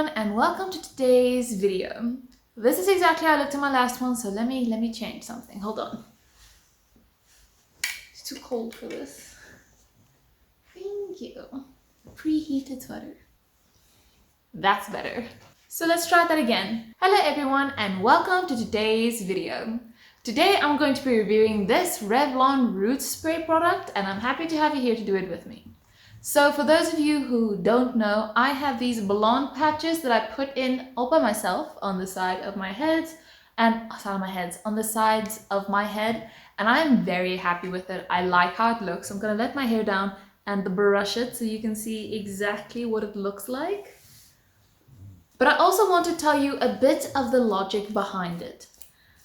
everyone and welcome to today's video. This is exactly how I looked at my last one, so let me change something. Hold on. It's too cold for this. Thank you. Preheated sweater. That's better. So let's try that again. Hello everyone and welcome to today's video. Today I'm going to be reviewing this Revlon Roots Spray product and I'm happy to have you here to do it with me. So for those of you who don't know, I have these blonde patches that I put in all by myself on the side of my head and on the sides of my head, and I'm very happy with it. I like how it looks. I'm gonna let my hair down and brush it so you can see exactly what it looks like. But I also want to tell you a bit of the logic behind it.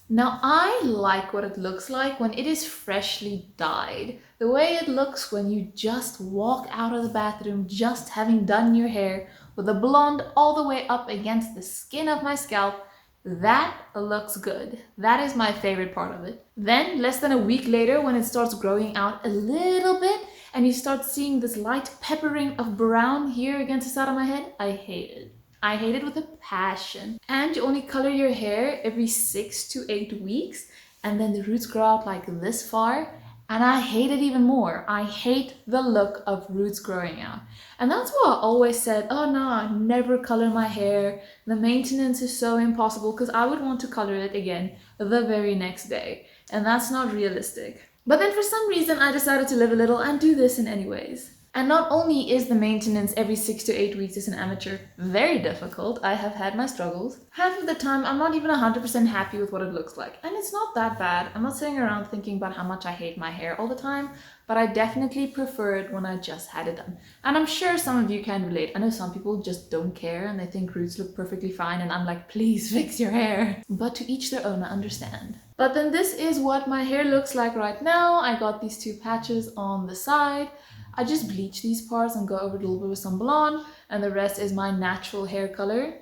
Now, I like what it looks like when it is freshly dyed. The way it looks when you just walk out of the bathroom just having done your hair with the blonde all the way up against the skin of my scalp, that looks good. That is my favorite part of it. Then, less than a week later, when it starts growing out a little bit and you start seeing this light peppering of brown here against the side of my head, I hate it. I hate it with a passion. And you only color your hair every 6 to 8 weeks and then the roots grow out like this far, and I hate it even more. I hate the look of roots growing out. And that's why I always said, oh no, I never color my hair. The maintenance is so impossible because I would want to color it again the very next day. And that's not realistic. But then for some reason I decided to live a little and do this in any ways. And not only is the maintenance every 6 to 8 weeks as an amateur very difficult, I have had my struggles. Half of the time I'm not even 100% happy with what it looks like. And it's not that bad. I'm not sitting around thinking about how much I hate my hair all the time, but I definitely prefer it when I just had it done. And I'm sure some of you can relate. I know some people just don't care and they think roots look perfectly fine and I'm like, please fix your hair. But to each their own, I understand. But then this is what my hair looks like right now. I got these two patches on the side. I just bleach these parts and go over it a little bit with some blonde, and the rest is my natural hair color.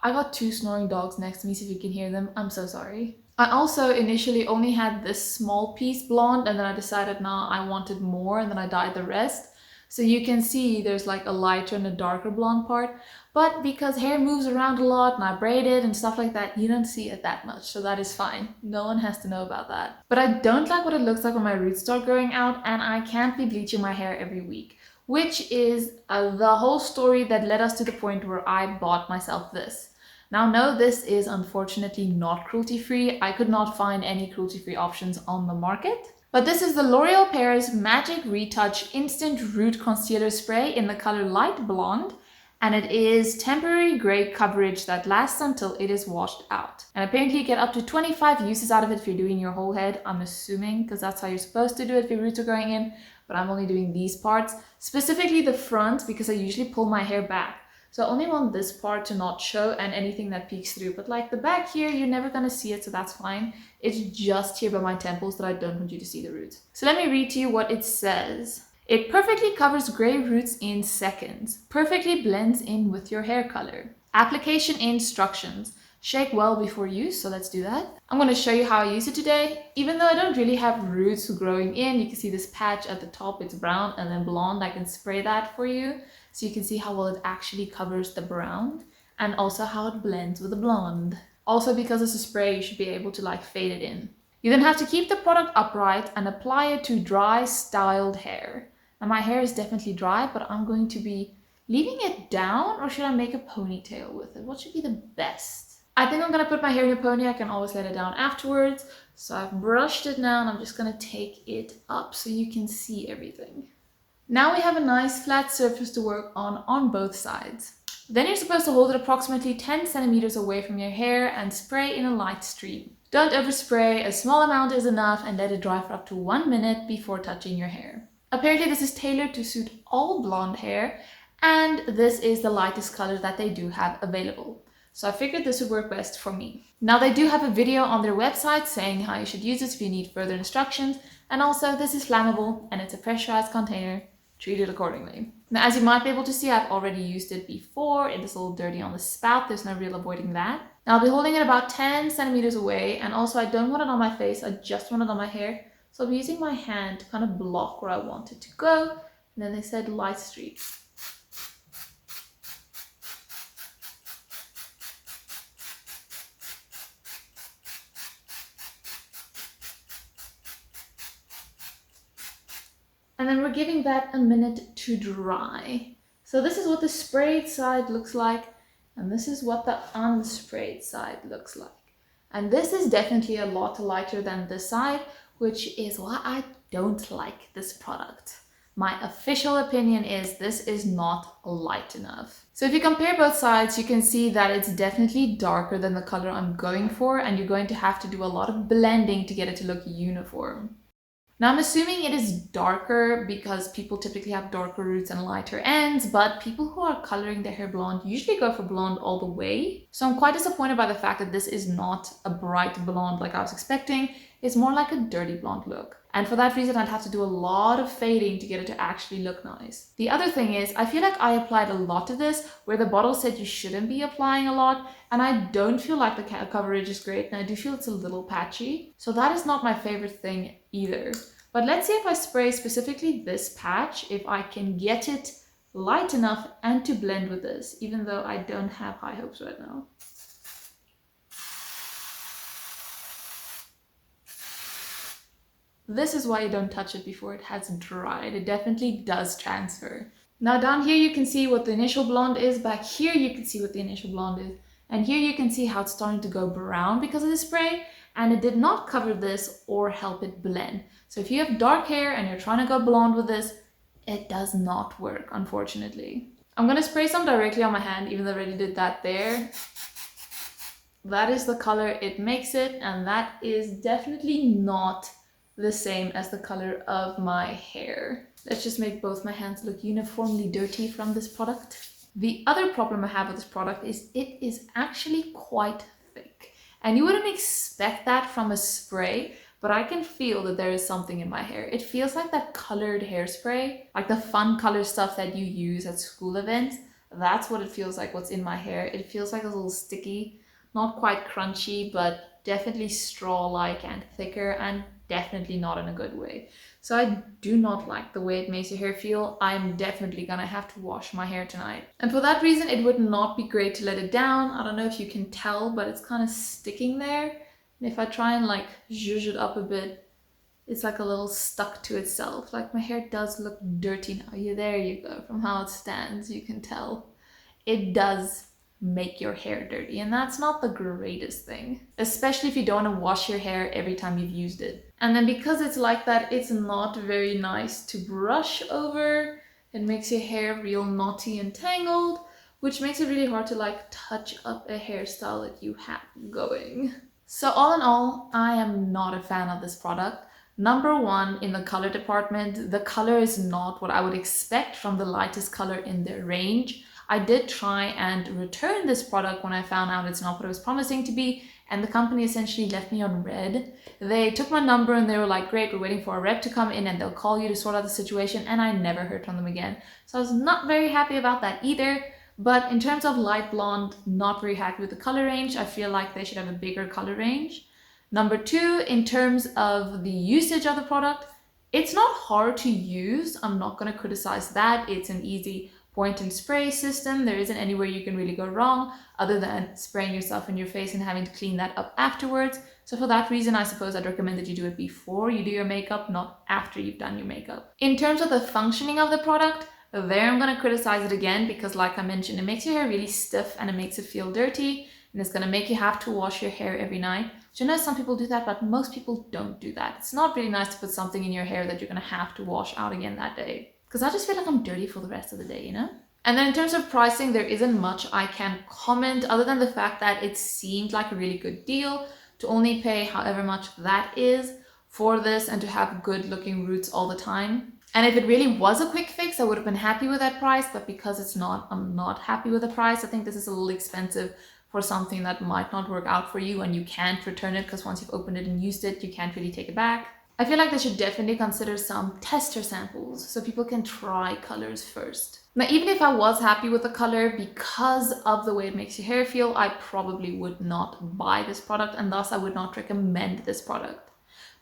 I got two snoring dogs next to me, so if you can hear them, I'm so sorry. I also initially only had this small piece blonde, and then I decided nah, I wanted more, and then I dyed the rest. So you can see there's like a lighter and a darker blonde part, but because hair moves around a lot and I braid it and stuff like that, you don't see it that much, so that is fine. No one has to know about that. But I don't like what it looks like when my roots start growing out, and I can't be bleaching my hair every week, which is the whole story that led us to the point where I bought myself this. Now, no, this is unfortunately not cruelty-free. I could not find any cruelty-free options on the market. But this is the L'Oreal Paris Magic Retouch Instant Root Concealer Spray in the color Light Blonde. And it is temporary gray coverage that lasts until it is washed out. And apparently you get up to 25 uses out of it if you're doing your whole head, I'm assuming, because that's how you're supposed to do it if your roots are growing in. But I'm only doing these parts, specifically the front, because I usually pull my hair back. So I only want this part to not show and anything that peeks through. But like the back here, you're never gonna see it, so that's fine. It's just here by my temples that I don't want you to see the roots. So let me read to you what it says. It perfectly covers gray roots in seconds. Perfectly blends in with your hair color. Application instructions. Shake well before use, so let's do that. I'm going to show you how I use it today. Even though I don't really have roots growing in, you can see this patch at the top, it's brown and then blonde. I can spray that for you so you can see how well it actually covers the brown and also how it blends with the blonde. Also, because it's a spray, you should be able to like fade it in. You then have to keep the product upright and apply it to dry styled hair. Now my hair is definitely dry, but I'm going to be leaving it down, or should I make a ponytail with it? What should be the best? I think I'm gonna put my hair in a pony. I can always let it down afterwards. So I've brushed it now and I'm just gonna take it up so you can see everything. Now we have a nice flat surface to work on both sides. Then you're supposed to hold it approximately 10 centimeters away from your hair and spray in a light stream. Don't overspray, a small amount is enough, and let it dry for up to 1 minute before touching your hair. Apparently this is tailored to suit all blonde hair, and this is the lightest color that they do have available. So I figured this would work best for me. Now they do have a video on their website saying how you should use it if you need further instructions, and also this is flammable and it's a pressurized container. Treat it accordingly. Now, as you might be able to see, I've already used it before. It is a little dirty on the spout. There's no real avoiding that. Now I'll be holding it about 10 centimeters away, and also I don't want it on my face. I just want it on my hair. So I'll be using my hand to kind of block where I want it to go. And then they said light streak. And then we're giving that a minute to dry. So this is what the sprayed side looks like, and this is what the unsprayed side looks like. And this is definitely a lot lighter than this side, which is why I don't like this product. My official opinion is this is not light enough. So if you compare both sides, you can see that it's definitely darker than the color I'm going for, and you're going to have to do a lot of blending to get it to look uniform. Now I'm assuming it is darker because people typically have darker roots and lighter ends, but people who are coloring their hair blonde usually go for blonde all the way. So I'm quite disappointed by the fact that this is not a bright blonde like I was expecting. It's more like a dirty blonde look. And for that reason, I'd have to do a lot of fading to get it to actually look nice. The other thing is, I feel like I applied a lot of this where the bottle said you shouldn't be applying a lot, and I don't feel like the coverage is great, and I do feel it's a little patchy. So that is not my favorite thing either. But let's see if I spray specifically this patch, if I can get it light enough and to blend with this, even though I don't have high hopes right now. This is why you don't touch it before it has dried. It definitely does transfer. Now down here you can see what the initial blonde is. Back here you can see what the initial blonde is. And here you can see how it's starting to go brown because of the spray. And it did not cover this or help it blend. So if you have dark hair and you're trying to go blonde with this, it does not work, unfortunately. I'm going to spray some directly on my hand, even though I already did that there. That is the color it makes it, and that is definitely not the same as the color of my hair. Let's just make both my hands look uniformly dirty from this product. The other problem I have with this product is it is actually quite thick. And you wouldn't expect that from a spray, but I can feel that there is something in my hair. It feels like that colored hairspray, like the fun color stuff that you use at school events. That's what it feels like, what's in my hair. It feels like a little sticky, not quite crunchy, but definitely straw-like and thicker, and definitely not in a good way. So I do not like the way it makes your hair feel. I'm definitely gonna have to wash my hair tonight. And for that reason, it would not be great to let it down. I don't know if you can tell, but it's kind of sticking there. And if I try and like zhuzh it up a bit, it's like a little stuck to itself. Like my hair does look dirty now. Yeah, there you go. From how it stands, you can tell. It does make your hair dirty, and that's not the greatest thing, especially if you don't want to wash your hair every time you've used it. And then because it's like that, it's not very nice to brush over. It makes your hair real knotty and tangled, which makes it really hard to like touch up a hairstyle that you have going. So all in all, I am not a fan of this product. Number one, in the color department, the color is not what I would expect from the lightest color in their range. I did try and return this product when I found out it's not what it was promising to be, and the company essentially left me on red. They took my number and they were like, great, we're waiting for a rep to come in and they'll call you to sort out the situation, and I never heard from them again. So I was not very happy about that either. But in terms of light blonde, not very happy with the color range. I feel like they should have a bigger color range. Number two, in terms of the usage of the product, it's not hard to use. I'm not going to criticize that. It's an easy point and spray system. There isn't anywhere you can really go wrong other than spraying yourself in your face and having to clean that up afterwards. So for that reason, I suppose I'd recommend that you do it before you do your makeup, not after you've done your makeup. In terms of the functioning of the product, there I'm going to criticize it again because like I mentioned, it makes your hair really stiff and it makes it feel dirty, and it's going to make you have to wash your hair every night. Which I know some people do that, but most people don't do that. It's not really nice to put something in your hair that you're going to have to wash out again that day. Because I just feel like I'm dirty for the rest of the day, you know? And then in terms of pricing, there isn't much I can comment other than the fact that it seemed like a really good deal to only pay however much that is for this and to have good looking roots all the time. And if it really was a quick fix, I would have been happy with that price, but because it's not, I'm not happy with the price. I think this is a little expensive for something that might not work out for you, and you can't return it because once you've opened it and used it, you can't really take it back. I feel like they should definitely consider some tester samples so people can try colors first. Now, even if I was happy with the color, because of the way it makes your hair feel, I probably would not buy this product, and thus I would not recommend this product.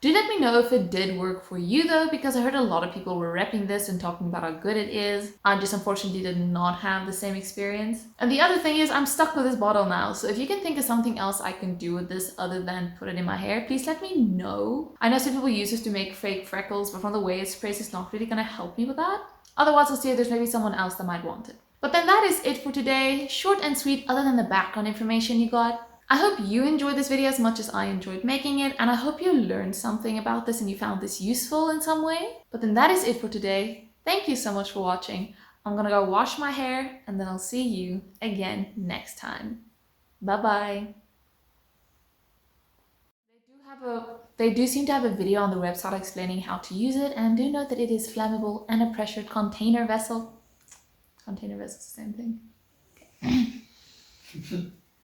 Do let me know if it did work for you though, because I heard a lot of people were repping this and talking about how good it is. I just unfortunately did not have the same experience. And the other thing is I'm stuck with this bottle now, so if you can think of something else I can do with this other than put it in my hair, please let me know. I know some people use this to make fake freckles, but from the way it sprays, it's not really gonna help me with that. Otherwise, I'll see if there's maybe someone else that might want it. But then that is it for today. Short and sweet, other than the background information you got. I hope you enjoyed this video as much as I enjoyed making it, and I hope you learned something about this and you found this useful in some way. But then that is it for today. Thank you so much for watching. I'm gonna go wash my hair and then I'll see you again next time. Bye-bye. They do seem to have a video on the website explaining how to use it, and do note that it is flammable and a pressured container vessel. Container vessel is the same thing. Okay.